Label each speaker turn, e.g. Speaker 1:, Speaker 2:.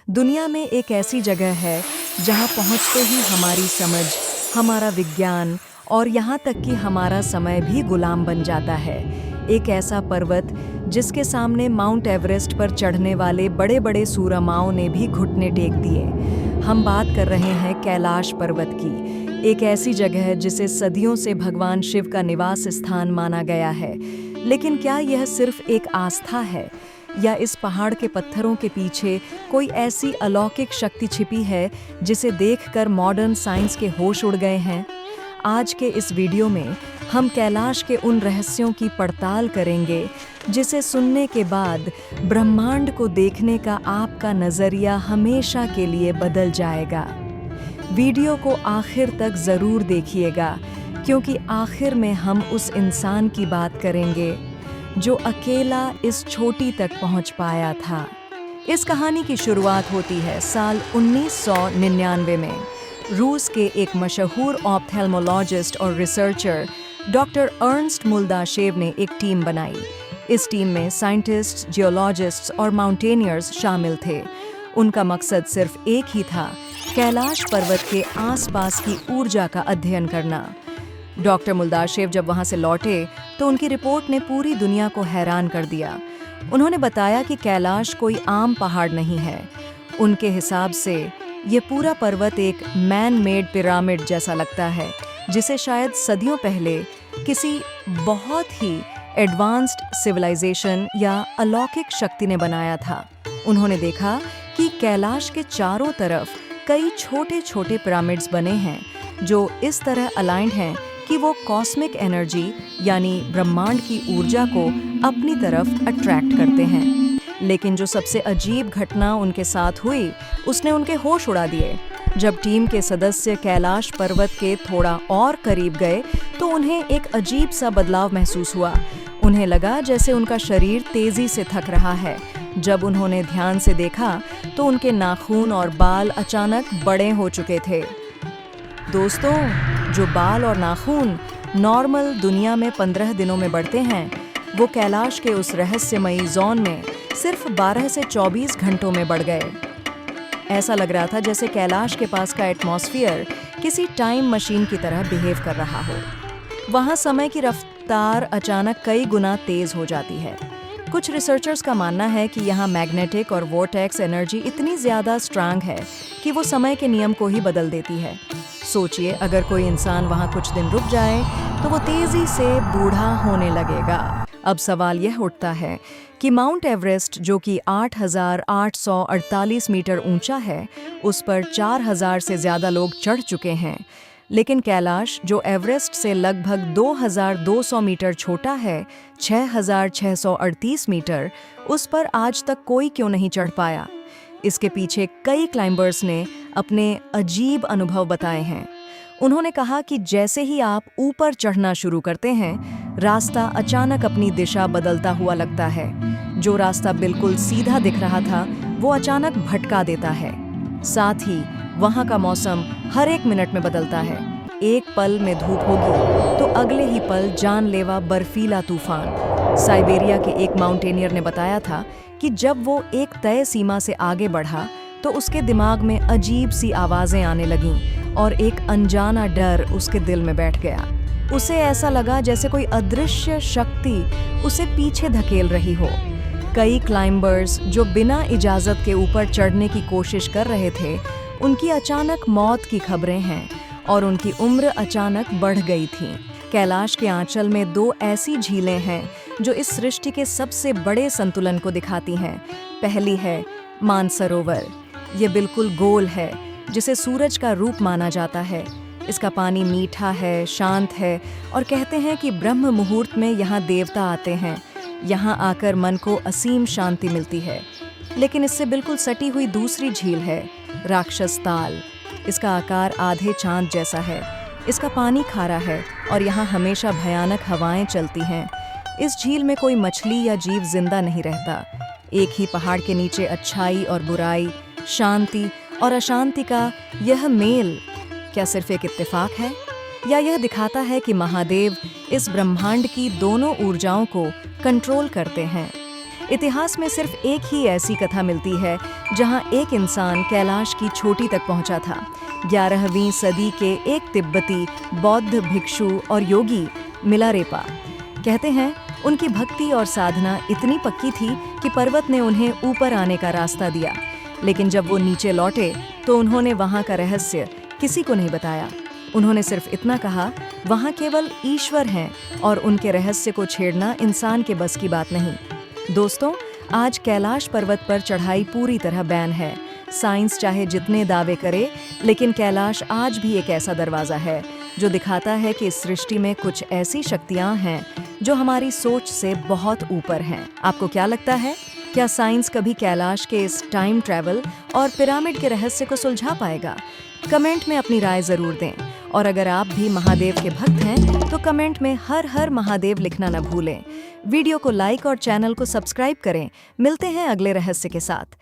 Speaker 1: दुनिया में एक ऐसी जगह है जहां पहुंचते ही हमारी समझ, हमारा विज्ञान और यहाँ तक कि हमारा समय भी गुलाम बन जाता है। एक ऐसा पर्वत जिसके सामने माउंट एवरेस्ट पर चढ़ने वाले बड़े बड़े सूरमाओं ने भी घुटने टेक दिए। हम बात कर रहे हैं कैलाश पर्वत की, एक ऐसी जगह जिसे सदियों से भगवान शिव का निवास स्थान माना गया है। लेकिन क्या यह सिर्फ एक आस्था है, या इस पहाड़ के पत्थरों के पीछे कोई ऐसी अलौकिक शक्ति छिपी है जिसे देखकर मॉडर्न साइंस के होश उड़ गए हैं? आज के इस वीडियो में हम कैलाश के उन रहस्यों की पड़ताल करेंगे जिसे सुनने के बाद ब्रह्मांड को देखने का आपका नजरिया हमेशा के लिए बदल जाएगा। वीडियो को आखिर तक जरूर देखिएगा, क्योंकि आखिर में हम उस इंसान की बात करेंगे जो अकेला इस चोटी तक पहुंच पाया था। इस कहानी की शुरुआत होती है साल 1999 में। रूस के एक मशहूर ऑप्थेल्मोलॉजिस्ट और रिसर्चर डॉक्टर अर्नस्ट मुल्दाशेव ने एक टीम बनाई। इस टीम में साइंटिस्ट्स, जियोलॉजिस्ट्स और माउंटेनियर्स शामिल थे। उनका मकसद सिर्फ एक ही था, कैलाश पर्वत के आसपास की ऊर्जा का अध्ययन करना। डॉक्टर मुल्दाशेव जब वहां से लौटे तो उनकी रिपोर्ट ने पूरी दुनिया को हैरान कर दिया। उन्होंने बताया कि कैलाश कोई आम पहाड़ नहीं है। उनके हिसाब से ये पूरा पर्वत एक मैन मेड पिरामिड जैसा लगता है, जिसे शायद सदियों पहले किसी बहुत ही एडवांस्ड सिविलाइजेशन या अलौकिक शक्ति ने बनाया था। उन्होंने देखा कि कैलाश के चारों तरफ कई छोटे छोटे पिरामिड्स बने हैं जो इस तरह अलाइंड हैं कि वो कॉस्मिक एनर्जी यानी ब्रह्मांड की ऊर्जा को अपनी तरफ अट्रैक्ट करते हैं। लेकिन जो सबसे अजीब घटना उनके साथ हुई उसने उनके होश उड़ा दिए। जब टीम के सदस्य कैलाश पर्वत के थोड़ा और करीब गए तो उन्हें एक अजीब सा बदलाव महसूस हुआ। उन्हें लगा जैसे उनका शरीर तेजी से थक रहा है। जब उन्होंने ध्यान से देखा तो उनके नाखून और बाल अचानक बड़े हो चुके थे। दोस्तों, जो बाल और नाखून नॉर्मल दुनिया में 15 दिनों में बढ़ते हैं, वो कैलाश के उस रहस्यमयी जोन में सिर्फ 12 से 24 घंटों में बढ़ गए। ऐसा लग रहा था जैसे कैलाश के पास का एटमॉस्फेयर किसी टाइम मशीन की तरह बिहेव कर रहा हो। वहाँ समय की रफ्तार अचानक कई गुना तेज हो जाती है। कुछ रिसर्चर्स का मानना है कि यहाँ मैग्नेटिक और वोर्टेक्स एनर्जी इतनी ज़्यादा स्ट्रांग है कि वो समय के नियम को ही बदल देती है। सोचिए, अगर कोई इंसान वहाँ कुछ दिन रुक जाए तो वो तेज़ी से बूढ़ा होने लगेगा। अब सवाल यह उठता है कि माउंट एवरेस्ट, जो कि 8,848 मीटर ऊंचा है, उस पर 4,000 से ज़्यादा लोग चढ़ चुके हैं। लेकिन कैलाश, जो एवरेस्ट से लगभग 2,200 मीटर छोटा है, 6,638 मीटर, उस पर आज तक कोई क्यों नहीं चढ़ पाया? इसके पीछे कई क्लाइंबर्स ने अपने अजीब अनुभव बताए हैं। उन्होंने कहा कि जैसे ही आप ऊपर चढ़ना शुरू करते हैं, रास्ता अचानक अपनी दिशा बदलता हुआ लगता है। जो रास्ता बिल्कुल सीधा दिख रहा था, वो अचानक भटका देता है। साथ ही वहाँ का मौसम हर एक मिनट में बदलता है। एक पल में धूप होगी तो अगले ही पल जानलेवा बर्फीला तूफान। साइबेरिया के एक माउंटेनियर ने बताया था कि जब वो एक तय सीमा से आगे बढ़ा तो उसके दिमाग में अजीब सी आवाज़ें आने लगीं और एक अनजाना डर उसके दिल में बैठ गया। उसे ऐसा लगा जैसे कोई अदृश्य शक्ति उसे पीछे धकेल रही हो। कई क्लाइंबर्स जो बिना इजाज़त के ऊपर चढ़ने की कोशिश कर रहे थे, उनकी अचानक मौत की खबरें हैं और उनकी उम्र अचानक बढ़ गई थी। कैलाश के आंचल में 2 ऐसी झीलें हैं जो इस सृष्टि के सबसे बड़े संतुलन को दिखाती हैं। पहली है मानसरोवर। ये बिल्कुल गोल है, जिसे सूरज का रूप माना जाता है। इसका पानी मीठा है, शांत है और कहते हैं कि ब्रह्म मुहूर्त में यहाँ देवता आते हैं। यहाँ आकर मन को असीम शांति मिलती है। लेकिन इससे बिल्कुल सटी हुई दूसरी झील है, राक्षस ताल। इसका आकार आधे चांद जैसा है। इसका पानी खारा है और यहाँ हमेशा भयानक हवाएं चलती हैं। इस झील में कोई मछली या जीव जिंदा नहीं रहता। एक ही पहाड़ के नीचे अच्छाई और बुराई, शांति और अशांति का यह मेल क्या सिर्फ एक इत्तेफाक है, या यह दिखाता है कि महादेव इस ब्रह्मांड की दोनों ऊर्जाओं को कंट्रोल करते हैं? इतिहास में सिर्फ एक ही ऐसी कथा मिलती है जहां एक इंसान कैलाश की चोटी तक पहुंचा था। 11वीं सदी के एक तिब्बती बौद्ध भिक्षु और योगी मिलारेपा कहते हैं, उनकी भक्ति और साधना इतनी पक्की थी कि पर्वत ने उन्हें ऊपर आने का रास्ता दिया। लेकिन जब वो नीचे लौटे तो उन्होंने वहां का रहस्य किसी को नहीं बताया। उन्होंने सिर्फ इतना कहा, वहां केवल ईश्वर हैं और उनके रहस्य को छेड़ना इंसान के बस की बात नहीं। दोस्तों, आज कैलाश पर्वत पर चढ़ाई पूरी तरह बैन है। साइंस चाहे जितने दावे करे, लेकिन कैलाश आज भी एक ऐसा दरवाजा है जो दिखाता है कि इस सृष्टि में कुछ ऐसी शक्तियां हैं जो हमारी सोच से बहुत ऊपर हैं। आपको क्या लगता है? क्या साइंस कभी कैलाश के इस टाइम ट्रैवल और पिरामिड के रहस्य को सुलझा पाएगा? कमेंट में अपनी राय जरूर दें। और अगर आप भी महादेव के भक्त हैं तो कमेंट में हर हर महादेव लिखना न भूलें। वीडियो को लाइक और चैनल को सब्सक्राइब करें। मिलते हैं अगले रहस्य के साथ।